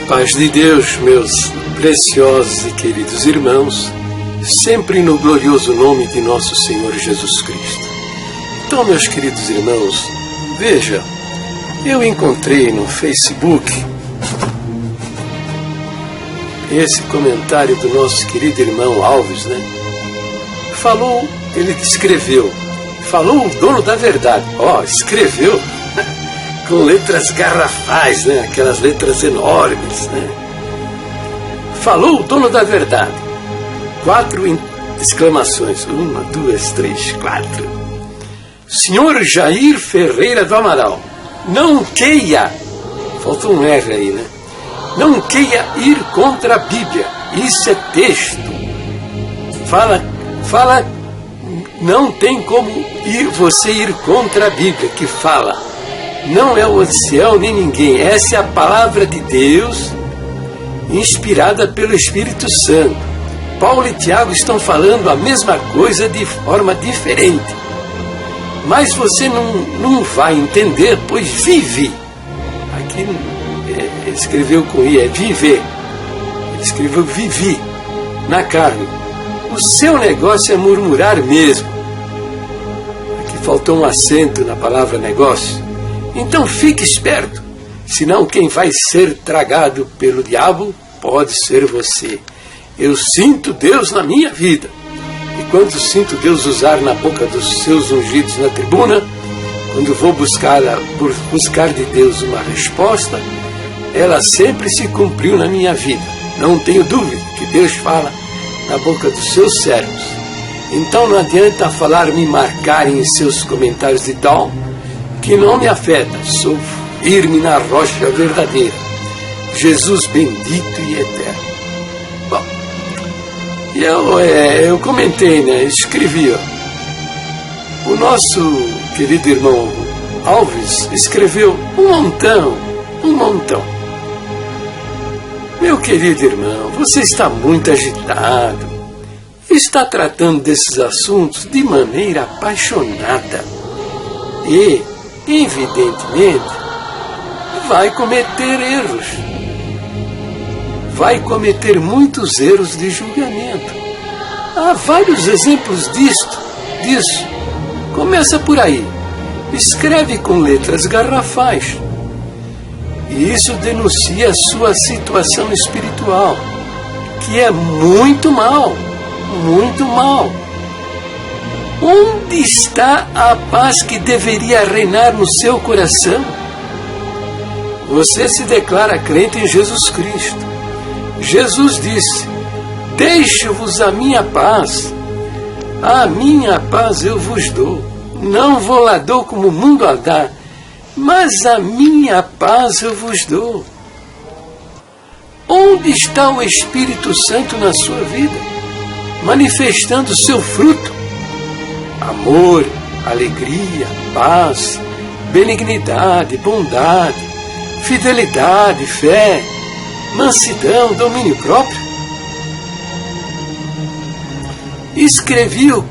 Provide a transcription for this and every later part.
paz de Deus, meus preciosos e queridos irmãos, sempre no glorioso nome de nosso Senhor Jesus Cristo. Então, meus queridos irmãos, veja, eu encontrei no Facebook esse comentário do nosso querido irmão Alves, né? Ele escreveu, falou o dono da verdade, escreveu com letras garrafais, né? Aquelas letras enormes, né? Falou o dono da verdade. 4 exclamações. 1, 2, 3, 4. Senhor Jair Ferreira do Amaral, não queira, faltou um R aí, né? Não queira ir contra a Bíblia. Isso é texto. Fala, não tem como você ir contra a Bíblia, que fala. Não é o céu nem ninguém. Essa é a palavra de Deus, inspirada pelo Espírito Santo. Paulo e Tiago estão falando a mesma coisa de forma diferente. Mas você não vai entender, pois vive. Aqui escreveu com I, é viver. Ele escreveu vivi na carne. O seu negócio é murmurar mesmo. Aqui faltou um acento na palavra negócio. Então fique esperto, senão quem vai ser tragado pelo diabo pode ser você. Eu sinto Deus na minha vida. E quando sinto Deus usar na boca dos seus ungidos na tribuna, quando vou buscar de Deus uma resposta, ela sempre se cumpriu na minha vida. Não tenho dúvida que Deus fala na boca dos seus servos. Então não adianta me marcarem em seus comentários de tal, que não me afeta, sou firme na rocha verdadeira, Jesus bendito e eterno. Bom, eu comentei, né? Escrevi, o nosso querido irmão Alves escreveu um montão. Meu querido irmão, você está muito agitado, está tratando desses assuntos de maneira apaixonada e, evidentemente, vai cometer erros. Vai cometer muitos erros de julgamento. Há vários exemplos disso. Começa por aí. Escreve com letras garrafais. E isso denuncia a sua situação espiritual, que é muito mal. Onde está a paz que deveria reinar no seu coração? Você se declara crente em Jesus Cristo. Jesus disse: deixo-vos a minha paz eu vos dou. Não vou lá dou como o mundo a dá, mas a minha paz eu vos dou. Onde está o Espírito Santo na sua vida, manifestando o seu fruto? Amor, alegria, paz, benignidade, bondade, fidelidade, fé, mansidão, domínio próprio. Escrevi o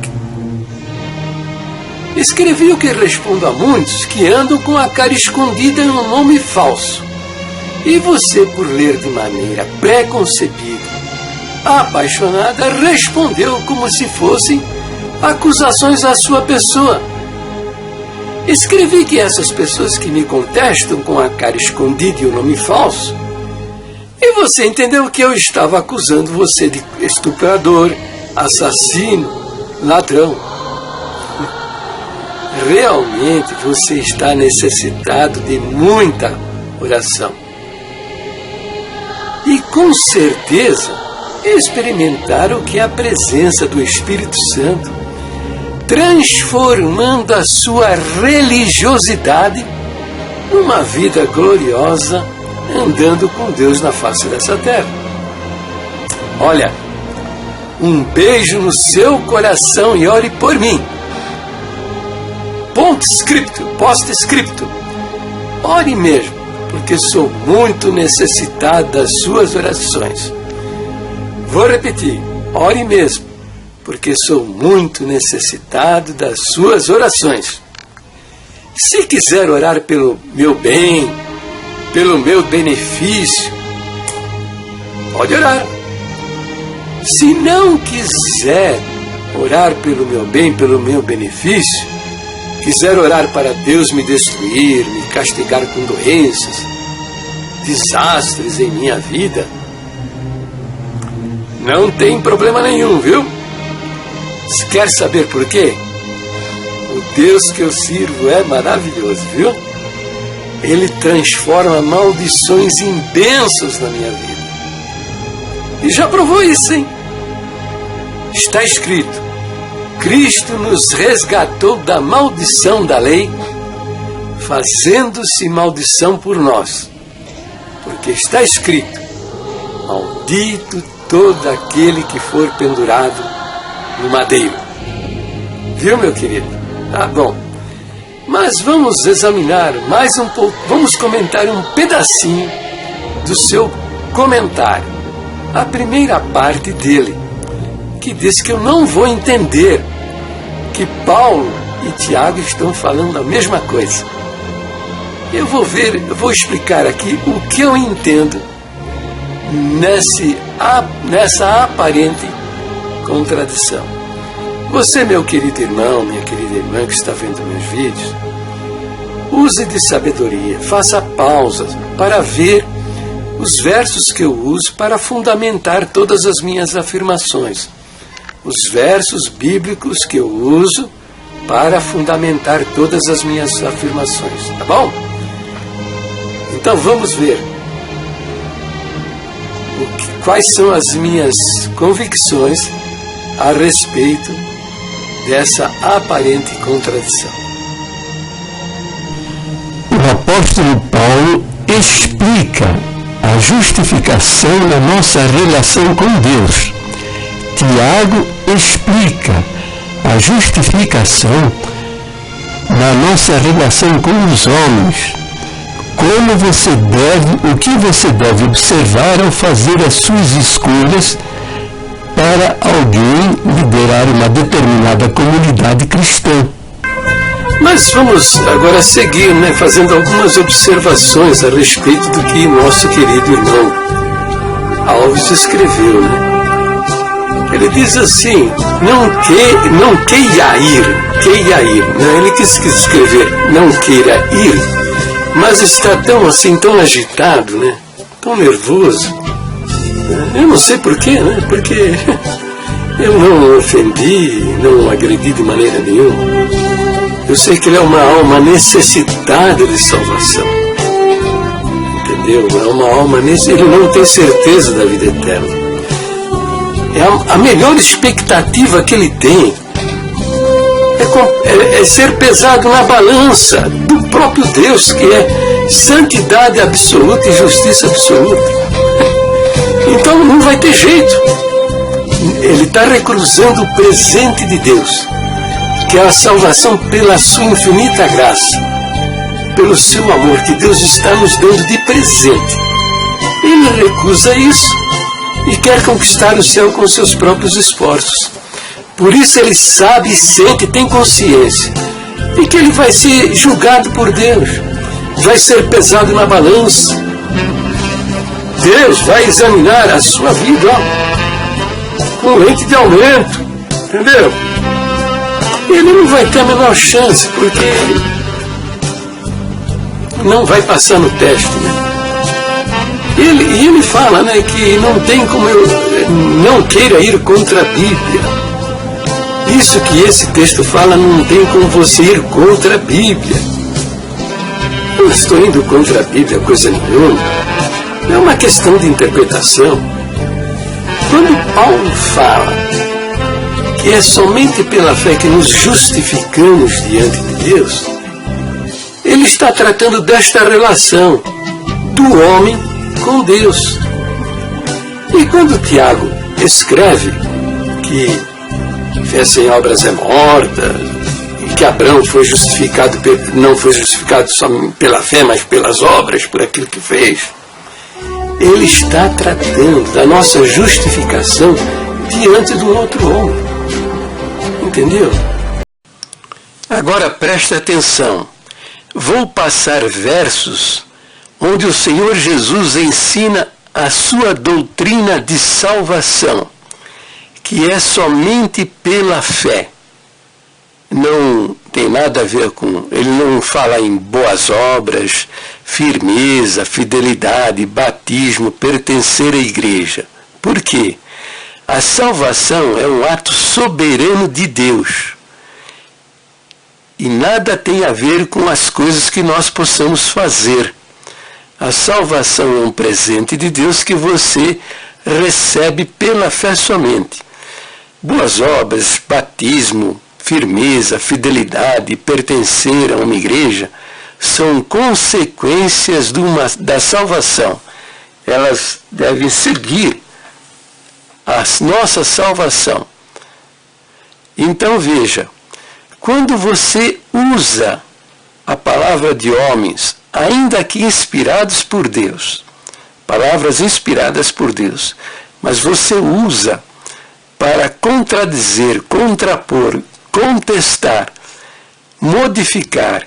que respondo a muitos que andam com a cara escondida em um nome falso. E você, por ler de maneira pré-concebida, apaixonada, respondeu como se fossem acusações à sua pessoa. Escrevi que essas pessoas que me contestam com a cara escondida e o nome falso, e você entendeu que eu estava acusando você de estuprador, assassino, ladrão. Realmente você está necessitado de muita oração. E com certeza experimentar o que é a presença do Espírito Santo, transformando a sua religiosidade numa vida gloriosa, andando com Deus na face dessa terra. Olha, um beijo no seu coração e ore por mim. Post scripto. Ore mesmo, porque sou muito necessitado das suas orações. Vou repetir, ore mesmo, porque sou muito necessitado das suas orações. Se quiser orar pelo meu bem, pelo meu benefício, pode orar. Se não quiser orar pelo meu bem, pelo meu benefício, quiser orar para Deus me destruir, me castigar com doenças, desastres em minha vida, não tem problema nenhum, viu? Se quer saber por quê? O Deus que eu sirvo é maravilhoso, viu? Ele transforma maldições em bênçãos na minha vida. E já provou isso, hein? Está escrito: Cristo nos resgatou da maldição da lei, fazendo-se maldição por nós. Porque está escrito: maldito todo aquele que for pendurado no madeiro. Viu, meu querido? Tá bom. Mas vamos examinar mais um pouco, vamos comentar um pedacinho do seu comentário. A primeira parte dele, que diz que eu não vou entender que Paulo e Tiago estão falando a mesma coisa. Eu vou explicar aqui o que eu entendo nessa aparente contradição. Você, meu querido irmão, minha querida irmã que está vendo meus vídeos, use de sabedoria, faça pausas para ver os versos que eu uso para fundamentar todas as minhas afirmações. Os versos bíblicos que eu uso para fundamentar todas as minhas afirmações, tá bom? Então vamos ver quais são as minhas convicções a respeito dessa aparente contradição. O apóstolo Paulo explica a justificação na nossa relação com Deus. Tiago explica a justificação na nossa relação com os homens. O que você deve observar ao fazer as suas escolhas para alguém liderar uma determinada comunidade cristã. Mas vamos agora seguir, fazendo algumas observações a respeito do que nosso querido irmão Alves escreveu. Ele diz assim: não queira ir. Ele quis escrever não queira ir, mas está tão agitado, tão nervoso. Eu não sei porquê, porque eu não ofendi, não agredi de maneira nenhuma. Eu sei que ele é uma alma necessitada de salvação. Entendeu? É uma alma ele não tem certeza da vida eterna. A melhor expectativa que ele tem é ser pesado na balança do próprio Deus, que é santidade absoluta e justiça absoluta. Então não vai ter jeito. Ele está recruzando o presente de Deus, que é a salvação pela sua infinita graça, pelo seu amor que Deus está nos dando de presente. Ele recusa isso e quer conquistar o céu com seus próprios esforços. Por isso ele sabe, sente, tem consciência de que ele vai ser julgado por Deus, vai ser pesado na balança. Deus vai examinar a sua vida com lente de aumento, entendeu? Ele não vai ter a menor chance, porque não vai passar no teste. Ele fala que não tem como eu não queira ir contra a Bíblia. Isso que esse texto fala, não tem como você ir contra a Bíblia. Eu não estou indo contra a Bíblia coisa nenhuma. É uma questão de interpretação. Quando Paulo fala que é somente pela fé que nos justificamos diante de Deus, ele está tratando desta relação do homem com Deus. E quando Tiago escreve que fé sem obras é morta, e que Abraão foi justificado, não foi justificado só pela fé, mas pelas obras, por aquilo que fez, ele está tratando da nossa justificação diante do outro homem. Entendeu? Agora preste atenção. Vou passar versos onde o Senhor Jesus ensina a sua doutrina de salvação, que é somente pela fé. Não tem nada a ver com... Ele não fala em boas obras, firmeza, fidelidade, batismo, pertencer à igreja. Por quê? A salvação é um ato soberano de Deus. E nada tem a ver com as coisas que nós possamos fazer. A salvação é um presente de Deus que você recebe pela fé somente. Boas obras, batismo, firmeza, fidelidade, pertencer a uma igreja, são consequências da salvação. Elas devem seguir a nossa salvação. Então veja, quando você usa a palavra de homens, ainda que inspirados por Deus, palavras inspiradas por Deus, mas você usa para contradizer, contrapor, contestar, modificar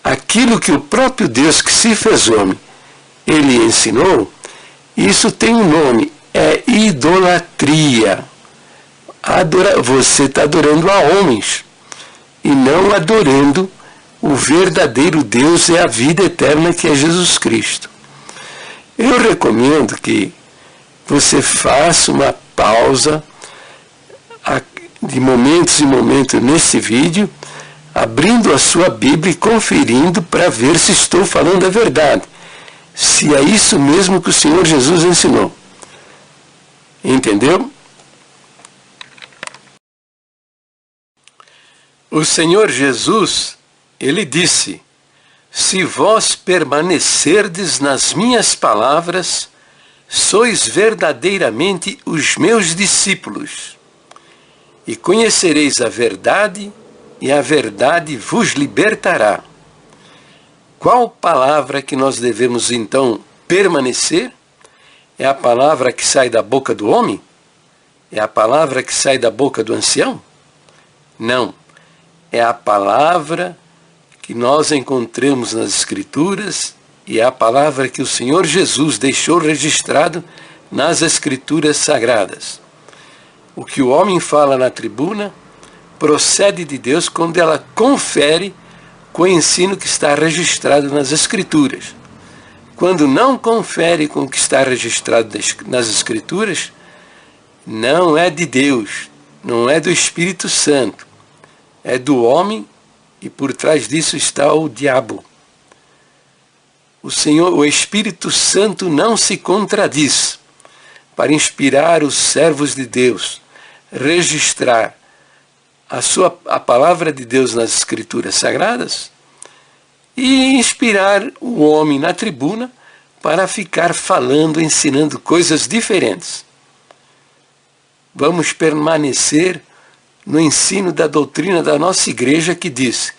aquilo que o próprio Deus que se fez homem, ele ensinou, isso tem um nome, é idolatria. Você está adorando a homens e não adorando o verdadeiro Deus e a vida eterna que é Jesus Cristo. Eu recomendo que você faça uma pausa de momentos em momentos nesse vídeo, abrindo a sua Bíblia e conferindo para ver se estou falando a verdade, se é isso mesmo que o Senhor Jesus ensinou. Entendeu? O Senhor Jesus, ele disse: se vós permanecerdes nas minhas palavras, sois verdadeiramente os meus discípulos, e conhecereis a verdade, e a verdade vos libertará. Qual palavra que nós devemos então permanecer? É a palavra que sai da boca do homem? É a palavra que sai da boca do ancião? Não. É a palavra que nós encontramos nas Escrituras e é a palavra que o Senhor Jesus deixou registrado nas Escrituras Sagradas. O que o homem fala na tribuna procede de Deus quando ela confere com o ensino que está registrado nas Escrituras. Quando não confere com o que está registrado nas Escrituras, não é de Deus, não é do Espírito Santo, é do homem e por trás disso está o diabo. O Espírito Santo não se contradiz para inspirar os servos de Deus, registrar a palavra de Deus nas Escrituras Sagradas e inspirar o homem na tribuna para ficar falando, ensinando coisas diferentes. Vamos permanecer no ensino da doutrina da nossa igreja que diz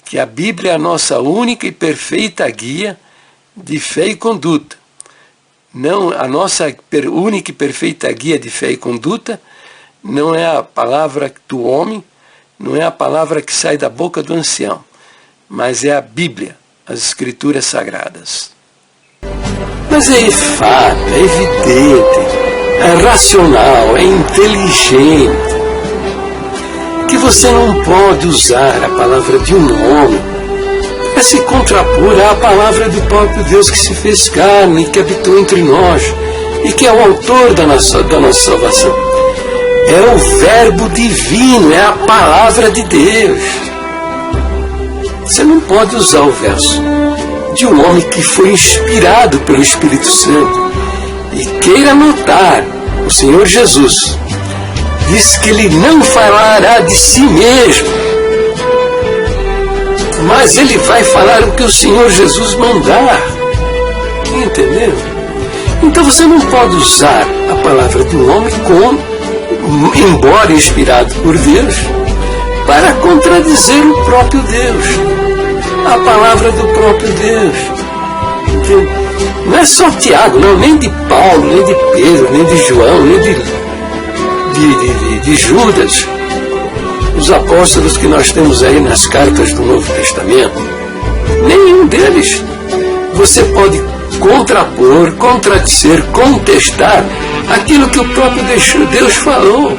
que a Bíblia é a nossa única e perfeita guia de fé e conduta. Não, a nossa única e perfeita guia de fé e conduta não é a palavra do homem, não é a palavra que sai da boca do ancião, mas é a Bíblia, as Escrituras Sagradas. Mas é fato, é evidente, é racional, é inteligente, que você não pode usar a palavra de um homem para se contrapor à palavra do próprio Deus que se fez carne, que habitou entre nós e que é o autor da nossa salvação. É o verbo divino, é a palavra de Deus. Você não pode usar o verso de um homem que foi inspirado pelo Espírito Santo. E queira notar, o Senhor Jesus diz que ele não falará de si mesmo, mas ele vai falar o que o Senhor Jesus mandar. Entendeu? Então você não pode usar a palavra do homem embora inspirado por Deus, para contradizer o próprio Deus, a palavra do próprio Deus. Entendeu? Não é só Tiago, não, nem de Paulo, nem de Pedro, nem de João, nem de Judas, os apóstolos que nós temos aí nas cartas do Novo Testamento, nenhum deles você pode contrapor, contradizer, contestar aquilo que o próprio Deus falou.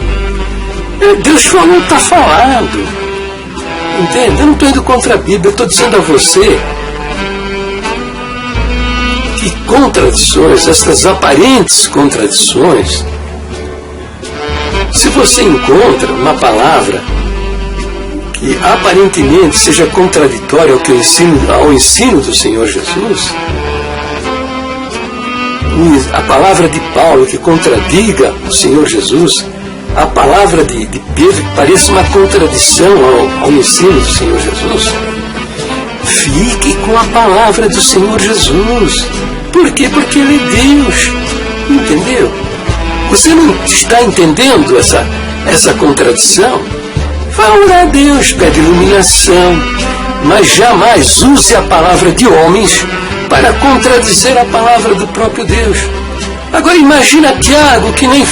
Deus falou, está falado. Entende? Eu não estou indo contra a Bíblia, eu estou dizendo a você que contradições, essas aparentes contradições, se você encontra uma palavra que aparentemente seja contraditória ao ensino do Senhor Jesus, a palavra de Paulo que contradiga o Senhor Jesus, a palavra de Pedro que parece uma contradição ao ensino do Senhor Jesus, fique com a palavra do Senhor Jesus. Por quê? Porque Ele é Deus. Entendeu? Você não está entendendo essa contradição? Vá orar a Deus, pede iluminação, mas jamais use a palavra de homens para contradizer a palavra do próprio Deus. Agora imagina Tiago, que nem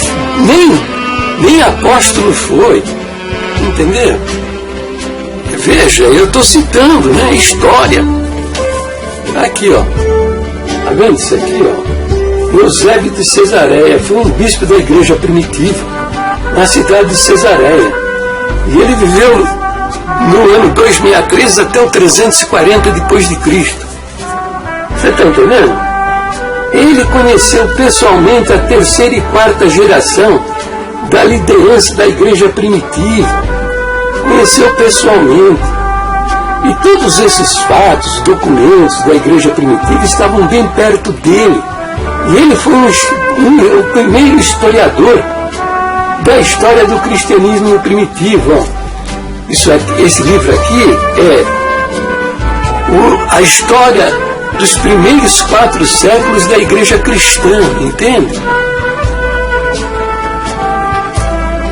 apóstolo foi. Entendeu? Veja, eu estou citando, né? História. Aqui, ó. Tá vendo isso aqui, ó? Eusébio de Cesareia foi um bispo da igreja primitiva na cidade de Cesareia. E ele viveu no ano 263 até o 340 depois de Cristo. Você está entendendo? Ele conheceu pessoalmente a terceira e quarta geração da liderança da igreja primitiva. Conheceu pessoalmente. E todos esses fatos, documentos da igreja primitiva estavam bem perto dele. E ele foi o primeiro historiador da história do cristianismo primitivo. Ó. Esse livro aqui é a história dos primeiros 4 séculos da igreja cristã, entende?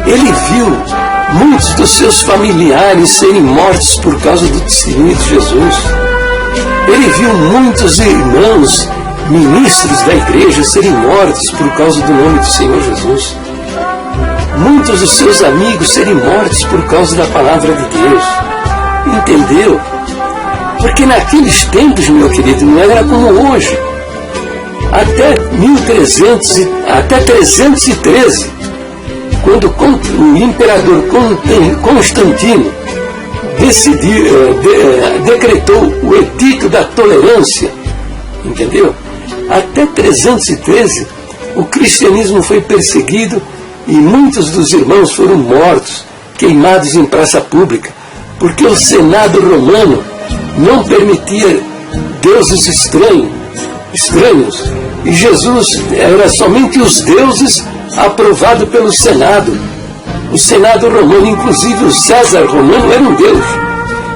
Ele viu muitos dos seus familiares serem mortos por causa do testemunho de Jesus. Ele viu muitos irmãos, ministros da igreja, serem mortos por causa do nome do Senhor Jesus. Muitos dos seus amigos serem mortos por causa da palavra de Deus. Entendeu? Porque naqueles tempos, meu querido, não era como hoje. Até 313, quando o imperador Constantino decretou o edito da tolerância, entendeu? Até 313 o cristianismo foi perseguido e muitos dos irmãos foram mortos, queimados em praça pública, porque o Senado romano não permitia deuses estranhos, e Jesus era somente os deuses aprovado pelo Senado. O Senado romano, inclusive o César romano, era um deus.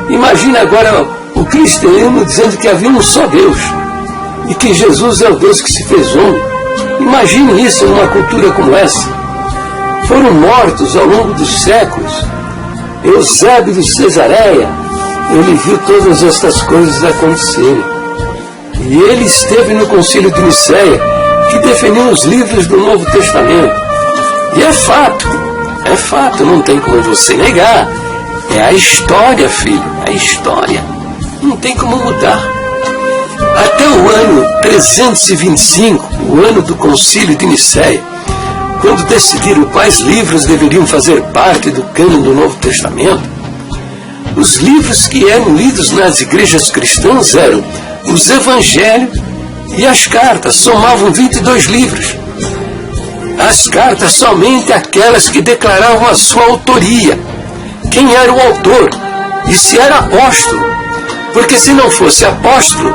Imagina agora o cristianismo dizendo que havia um só Deus e que Jesus é o Deus que se fez homem. Imagine isso numa cultura como essa. Foram mortos ao longo dos séculos. Eusébio de Cesareia, ele viu todas estas coisas acontecerem. E ele esteve no Concílio de Nicéia, que definiu os livros do Novo Testamento. E é fato, não tem como você negar. É a história, filho, a história. Não tem como mudar. Até o ano 325, o ano do Concílio de Nicéia, quando decidiram quais livros deveriam fazer parte do cânon do Novo Testamento, os livros que eram lidos nas igrejas cristãs eram os Evangelhos e as cartas, somavam 22 livros. As cartas somente aquelas que declaravam a sua autoria, quem era o autor e se era apóstolo, porque se não fosse apóstolo,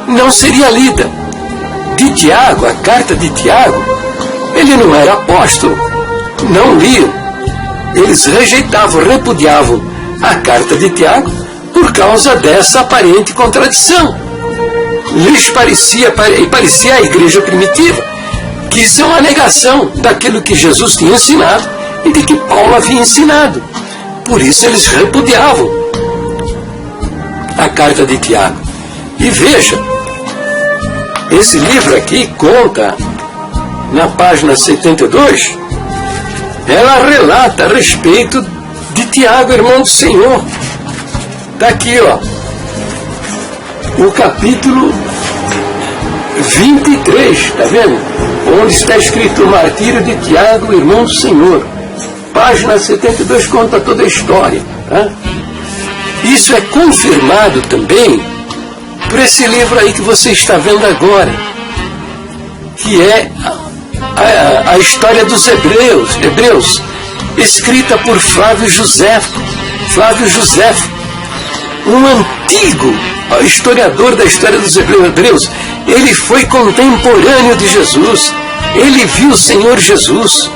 não seria lida. De Tiago, a carta de Tiago, ele não era apóstolo, não liam. Eles rejeitavam, repudiavam a carta de Tiago por causa dessa aparente contradição. Lhes parecia à igreja primitiva que isso é uma negação daquilo que Jesus tinha ensinado e de que Paulo havia ensinado. Por isso eles repudiavam a carta de Tiago. E veja, esse livro aqui conta, na página 72, ela relata a respeito de Tiago, irmão do Senhor. Está aqui, ó, o capítulo 23, está vendo? Onde está escrito o martírio de Tiago, irmão do Senhor. Página 72 conta toda a história. Tá? Isso é confirmado também por esse livro aí que você está vendo agora, que é a história dos Hebreus, escrita por Flávio Joséfo, um antigo historiador da história dos Hebreus. Ele foi contemporâneo de Jesus, ele viu o Senhor Jesus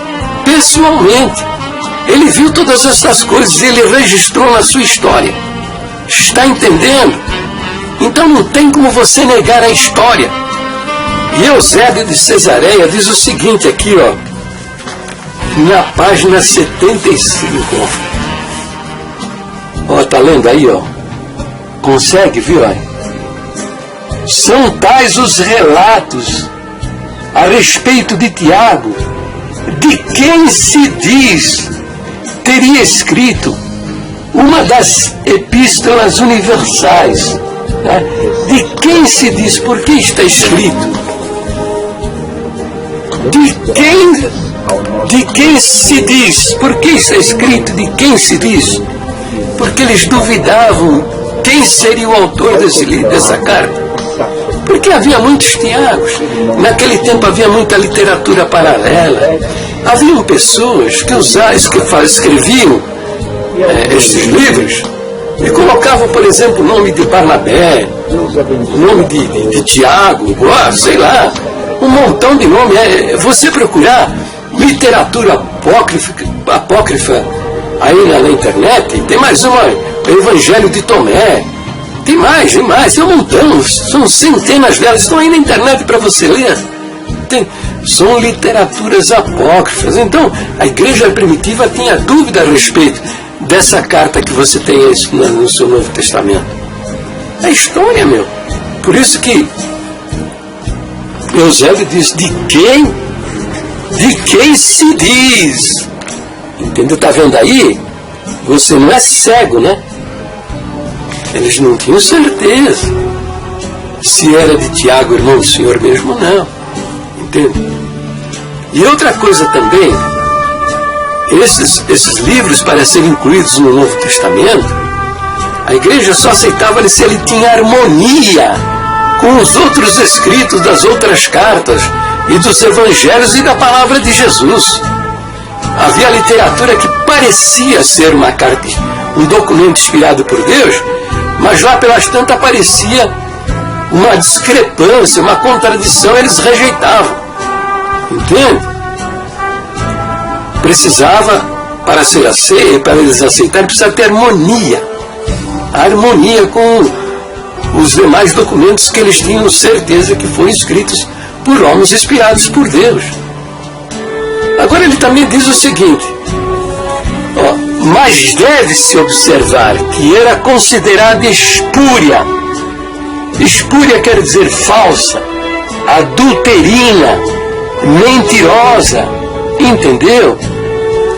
pessoalmente, ele viu todas essas coisas, ele registrou na sua história. Está entendendo? Então não tem como você negar a história. E Eusébio de Cesareia diz o seguinte aqui, ó, na página 75. Ó, tá lendo aí, ó? Consegue, viu? Ó? São tais os relatos a respeito de Tiago, de quem se diz teria escrito uma das epístolas universais. Né? De quem se diz? Por que está escrito? De quem se diz? Por que está escrito de quem se diz? Porque eles duvidavam quem seria o autor dessa carta. Porque havia muitos Tiagos. Naquele tempo havia muita literatura paralela. Haviam pessoas que escreviam esses livros e colocavam, por exemplo, o nome de Barnabé, o nome de Tiago, sei lá, um montão de nomes. Você procurar literatura apócrifa aí na internet, tem mais uma, o Evangelho de Tomé, tem mais, tem um montão, são centenas delas, estão aí na internet para você ler. São literaturas apócrifas. Então, a igreja primitiva tinha dúvida a respeito dessa carta que você tem no seu Novo Testamento. É história, meu. Por isso que Eusébio diz, de quem se diz? Entendeu? Está vendo aí? Você não é cego, né? Eles não tinham certeza se era de Tiago, irmão do Senhor mesmo, não. Entende? E outra coisa também, esses livros, para serem incluídos no Novo Testamento, a igreja só aceitava se ele tinha harmonia com os outros escritos das outras cartas e dos evangelhos e da palavra de Jesus. Havia literatura que parecia ser uma carta, um documento inspirado por Deus, mas lá pelas tantas aparecia uma discrepância, uma contradição, eles rejeitavam. Entende? Precisava, para ser aceito, para eles aceitarem, precisava ter harmonia. Harmonia com os demais documentos que eles tinham certeza que foram escritos por homens inspirados por Deus. Agora ele também diz o seguinte, ó, mas deve-se observar que era considerada espúria. Espúria quer dizer falsa, adulterina, mentirosa, entendeu?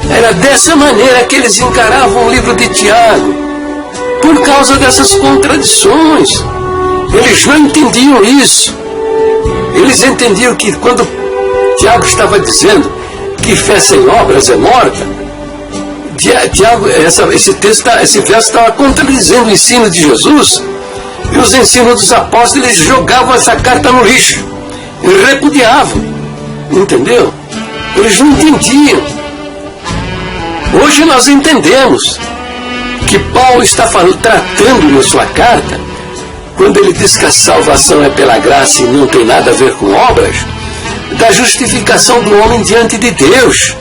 Era dessa maneira que eles encaravam o livro de Tiago, por causa dessas contradições. Eles não entendiam isso. Eles entendiam que quando Tiago estava dizendo que fé sem obras é morta, Tiago, esse verso estava contradizendo o ensino de Jesus e os ensinos dos apóstolos. Eles jogavam essa carta no lixo e repudiavam, entendeu? Eles não entendiam. Hoje nós entendemos que Paulo está tratando na sua carta, quando ele diz que a salvação é pela graça e não tem nada a ver com obras, da justificação do homem diante de Deus.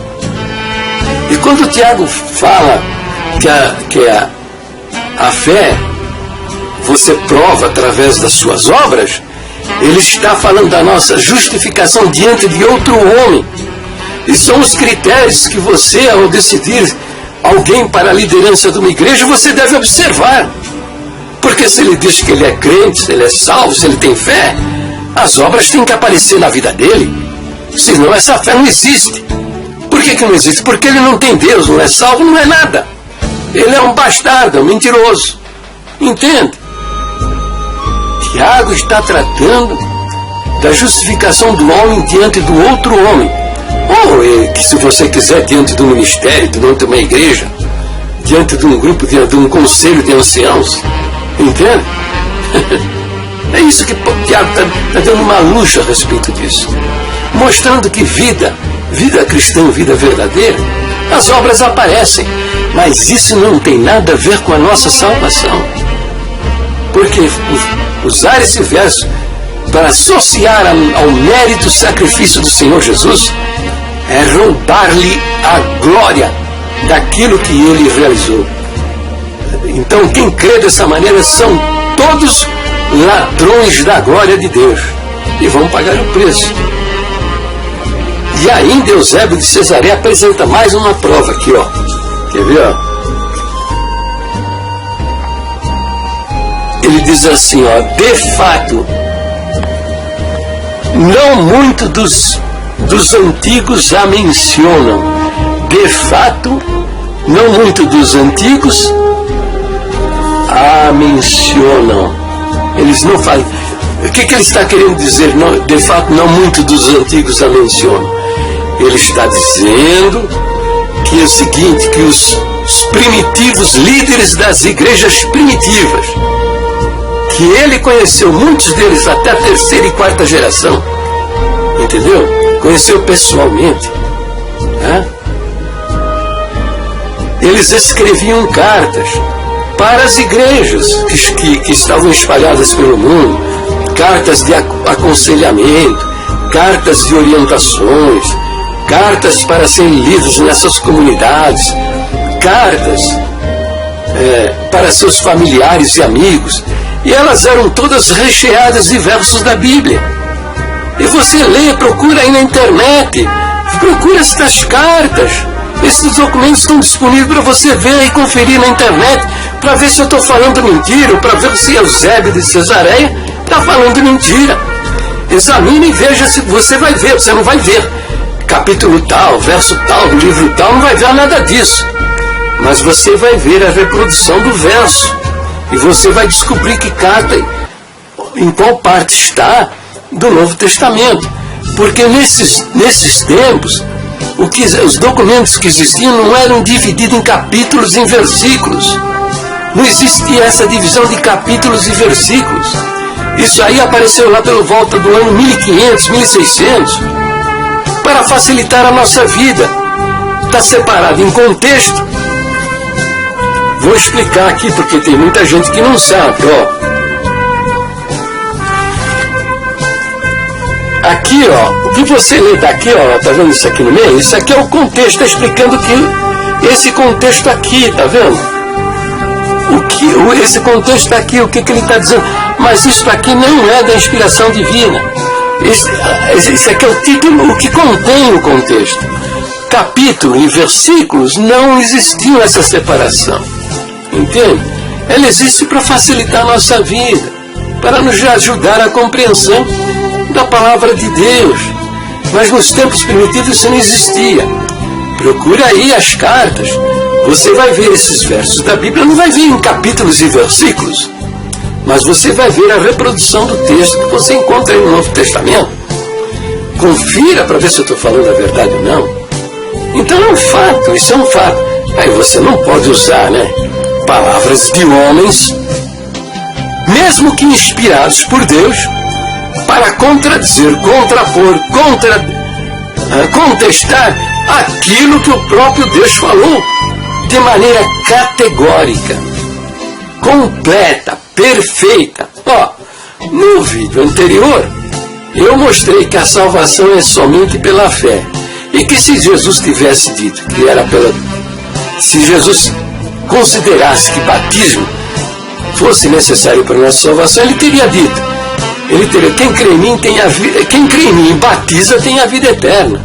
E quando Tiago fala que a fé você prova através das suas obras, ele está falando da nossa justificação diante de outro homem. E são os critérios que você, ao decidir alguém para a liderança de uma igreja, você deve observar. Porque se ele diz que ele é crente, se ele é salvo, se ele tem fé, as obras têm que aparecer na vida dele. Senão essa fé não existe. Por que não existe? Porque ele não tem Deus, não é salvo, não é nada. Ele é um bastardo, um mentiroso. Entende? Tiago está tratando da justificação do homem diante do outro homem. Ou, que se você quiser, diante do ministério, diante de uma igreja, diante de um grupo, diante de um conselho de anciãos. Entende? É isso que o Tiago está dando uma luz a respeito disso. Mostrando que vida cristã, vida verdadeira, as obras aparecem, mas isso não tem nada a ver com a nossa salvação. Porque usar esse verso para associar ao mérito e sacrifício do Senhor Jesus é roubar-lhe a glória daquilo que ele realizou. Então quem crê dessa maneira são todos ladrões da glória de Deus e vão pagar o preço. E ainda Eusébio de Cesareia apresenta mais uma prova aqui, ó. Quer ver, ó? Ele diz assim, ó: de fato, não muito dos antigos a mencionam. De fato, não muito dos antigos a mencionam. Eles não falam. O que ele está querendo dizer? Não, de fato, não muito dos antigos a mencionam. Ele está dizendo que é o seguinte, que os primitivos líderes das igrejas primitivas, que ele conheceu muitos deles até a terceira e quarta geração, entendeu? Conheceu pessoalmente, né? Eles escreviam cartas para as igrejas que estavam espalhadas pelo mundo, cartas de aconselhamento, cartas de orientações, cartas para serem lidas nessas comunidades, cartas para seus familiares e amigos, e elas eram todas recheadas de versos da Bíblia. E você lê, procura aí na internet, procura estas cartas. Esses documentos estão disponíveis para você ver e conferir na internet, para ver se eu estou falando mentira, ou para ver se Eusébio de Cesareia está falando mentira. Examine e veja se você vai ver. Você não vai ver capítulo tal, verso tal, do livro tal, não vai ver nada disso. Mas você vai ver a reprodução do verso. E você vai descobrir que carta, em qual parte está do Novo Testamento. Porque nesses tempos, os documentos que existiam não eram divididos em capítulos e em versículos. Não existia essa divisão de capítulos e versículos. Isso aí apareceu lá pela volta do ano 1500, 1600, para facilitar a nossa vida. Está separado em contexto. Vou explicar aqui porque tem muita gente que não sabe, ó. Aqui, ó, o que você lê daqui, ó, tá vendo isso aqui no meio? Isso aqui é o contexto, tá explicando que esse contexto aqui, tá vendo? Esse contexto aqui, o que ele está dizendo? Mas isso aqui não é da inspiração divina. Isso aqui é o título, o que contém o contexto. Capítulo e versículos não existiam essa separação. Entende? Ela existe para facilitar a nossa vida, para nos ajudar a compreensão da palavra de Deus. Mas nos tempos primitivos isso não existia. Procura aí as cartas. Você vai ver esses versos da Bíblia, não vai ver em capítulos e versículos, mas você vai ver a reprodução do texto que você encontra aí no Novo Testamento. Confira para ver se eu estou falando a verdade ou não. Então é um fato, isso é um fato. Aí você não pode usar, né, palavras de homens, mesmo que inspirados por Deus, para contradizer, contrapor, contestar aquilo que o próprio Deus falou de maneira categórica, completa, perfeita. Ó, no vídeo anterior eu mostrei que a salvação é somente pela fé, e que se Jesus tivesse dito que era se Jesus considerasse que batismo fosse necessário para a nossa salvação, ele teria dito, quem crê em mim quem crê em mim e batiza tem a vida eterna.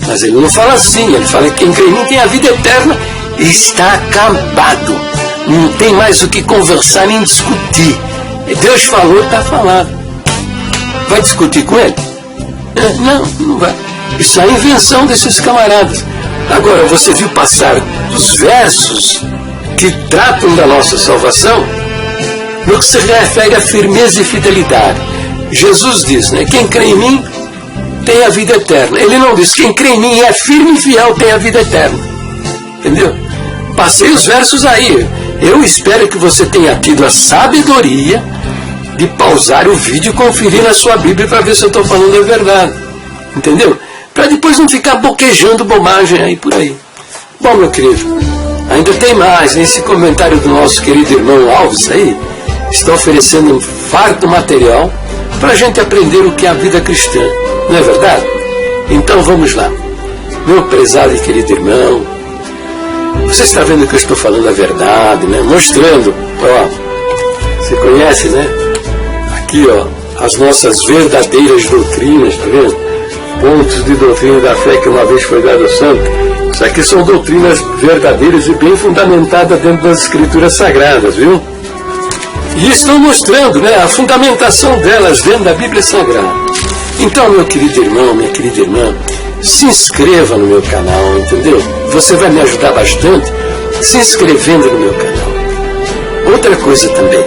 Mas ele não fala assim, ele fala que quem crê em mim tem a vida eterna e está acabado. Não tem mais o que conversar nem discutir. Deus falou, está falado. Vai discutir com ele? Não vai. Isso é invenção desses camaradas. Agora, você viu passar os versos que tratam da nossa salvação no que se refere à firmeza e fidelidade. Jesus diz, né? Quem crê em mim tem a vida eterna. Ele não diz, quem crê em mim é firme e fiel tem a vida eterna. Entendeu? Passei os versos aí. Eu espero que você tenha tido a sabedoria de pausar o vídeo e conferir na sua Bíblia para ver se eu estou falando a verdade. Entendeu? Para depois não ficar boquejando bobagem aí por aí. Bom, meu querido, ainda tem mais. Esse comentário do nosso querido irmão Alves aí está oferecendo um farto material para a gente aprender o que é a vida cristã. Não é verdade? Então vamos lá. Meu prezado e querido irmão, você está vendo que eu estou falando a verdade, né? Mostrando, ó, você conhece, né? Aqui, ó, as nossas verdadeiras doutrinas, tá vendo? Pontos de doutrina da fé que uma vez foi dado ao santo. Isso aqui são doutrinas verdadeiras e bem fundamentadas dentro das escrituras sagradas, viu? E estão mostrando, né, a fundamentação delas dentro da Bíblia Sagrada. Então, meu querido irmão, minha querida irmã, se inscreva no meu canal, entendeu? Você vai me ajudar bastante se inscrevendo no meu canal. Outra coisa também,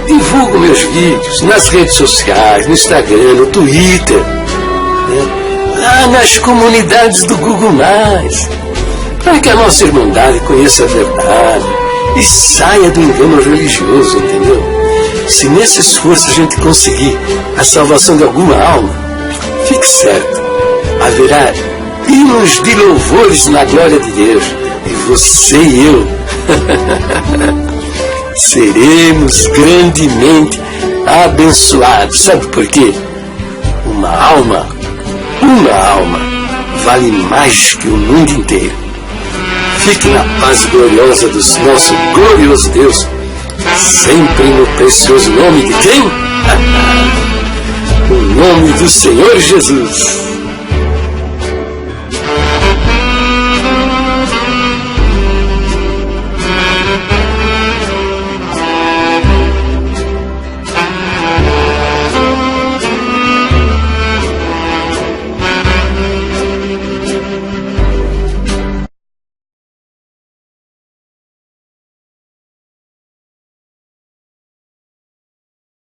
divulgo meus vídeos nas redes sociais, no Instagram, no Twitter, né? Lá nas comunidades do Google+, para que a nossa irmandade conheça a verdade e saia do engano religioso, entendeu? Se nesse esforço a gente conseguir a salvação de alguma alma, fique certo, haverá hinos de louvores na glória de Deus, e você e eu seremos grandemente abençoados. Sabe por quê? Uma alma vale mais que o mundo inteiro. Fique na paz gloriosa do nosso glorioso Deus, sempre no precioso nome de quem? O nome do Senhor Jesus.